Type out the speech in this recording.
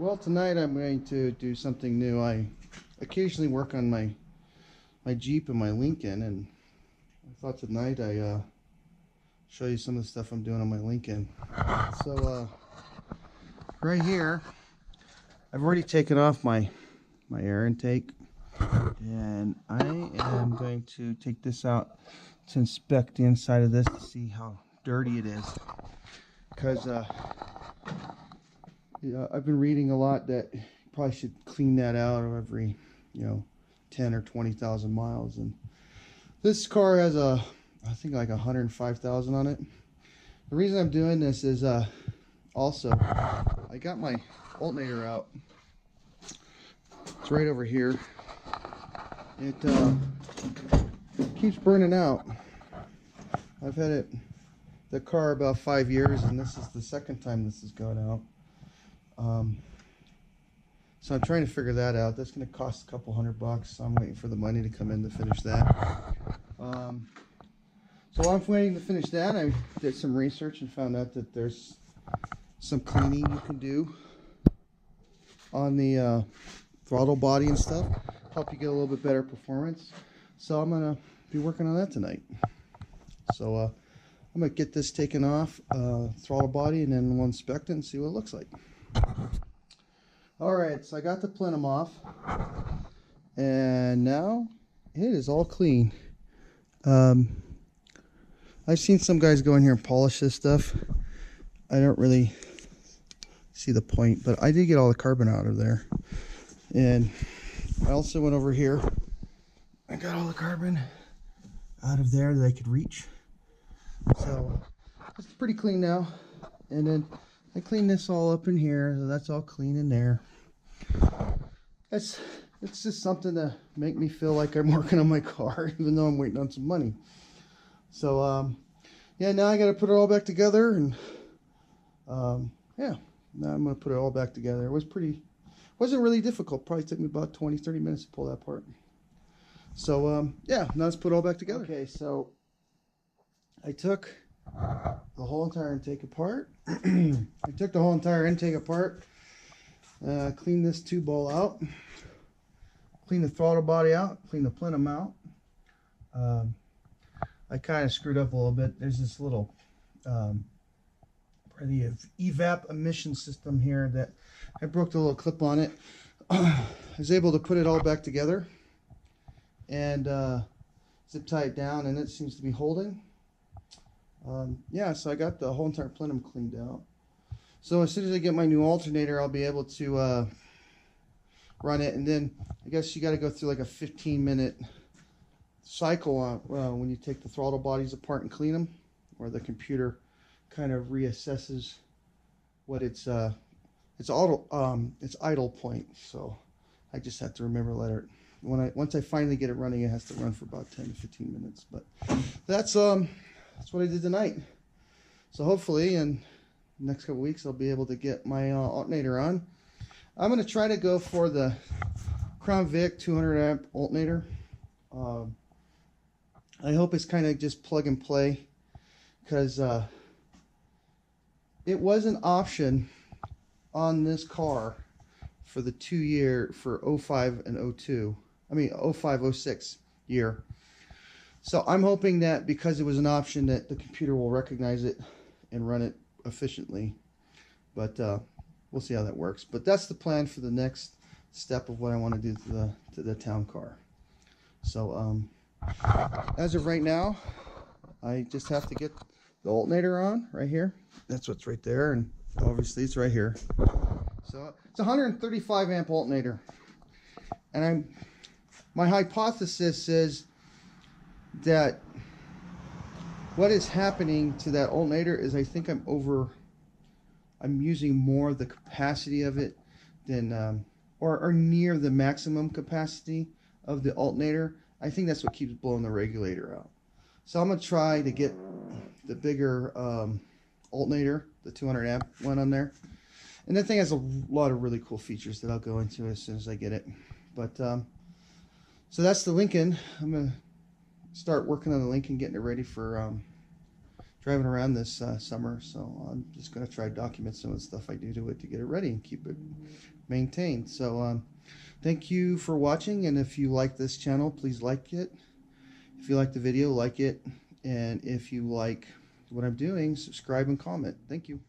Well, tonight I'm going to do something new. I occasionally work on my Jeep and my Lincoln, and I thought tonight I show you some of the stuff I'm doing on my Lincoln. So right here, I've already taken off my air intake, and I am going to take this out to inspect the inside of this to see how dirty it is, because I've been reading a lot that you probably should clean that out every 10 or 20,000 miles, and this car has I think like 105,000 on it. The reason I'm doing this is also I got my alternator out. It's right over here. It keeps burning out. I've had the car about 5 years, and this is the second time this has gone out. So I'm trying to figure that out. That's going to cost a couple $100. So I'm waiting for the money to come in to finish that. So while I'm waiting to finish that, I did some research and found out that there's some cleaning you can do on the throttle body and stuff, help you get a little bit better performance. So I'm going to be working on that tonight. So I'm going to get this taken off, throttle body, and then we'll inspect it and see what it looks like. Alright, so I got the plenum off, and now it is all clean. I've seen some guys go in here and polish this stuff. I don't really see the point, but I did get all the carbon out of there. And I also went over here. I got all the carbon out of there that I could reach. So it's pretty clean now. And then I cleaned this all up in here, so that's all clean in there. It's just something to make me feel like I'm working on my car, even though I'm waiting on some money. So yeah, now I got to put it all back together, and yeah, now I'm gonna put it all back together. It wasn't really difficult. Probably took me about 20-30 minutes to pull that apart. So yeah, now let's put it all back together. Okay, so I took the whole entire intake apart. I took the whole entire intake apart, cleaned this tube bowl out, cleaned the throttle body out, cleaned the plenum out. I kind of screwed up a little bit. There's this little EVAP emission system here that I broke the little clip on it. I was able to put it all back together and zip tie it down, and it seems to be holding. Yeah, so I got the whole entire plenum cleaned out. So as soon as I get my new alternator, I'll be able to run it, and then I guess you got to go through like a 15-minute cycle on when you take the throttle bodies apart and clean them, where the computer kind of reassesses what its idle point. So I just have to remember once I finally get it running, it has to run for about 10 to 15 minutes. But that's what I did tonight. So hopefully in the next couple weeks I'll be able to get my alternator on. I'm going to try to go for the Crown Vic 200 amp alternator. I hope it's kind of just plug and play, because it was an option on this car for the 2 year, for 05 and 02. I mean 05, 06 year. So I'm hoping that because it was an option that the computer will recognize it and run it efficiently. But we'll see how that works. But that's the plan for the next step of what I want to do to the town car. So as of right now, I just have to get the alternator on right here. That's what's right there, and obviously it's right here. So it's a 135 amp alternator, and my hypothesis is that what is happening to that alternator is I think I'm using more of the capacity of it than or near the maximum capacity of the alternator. I think that's what keeps blowing the regulator out. So I'm gonna try to get the bigger alternator, the 200 amp one on there, and that thing has a lot of really cool features that I'll go into as soon as I get it. But so that's the Lincoln. I'm gonna start working on the Lincoln, getting it ready for driving around this summer, so I'm just going to try to document some of the stuff I do to it to get it ready and keep it maintained. So thank you for watching, and if you like this channel, please like it. If you like the video, like it, and if you like what I'm doing, subscribe and comment. Thank you.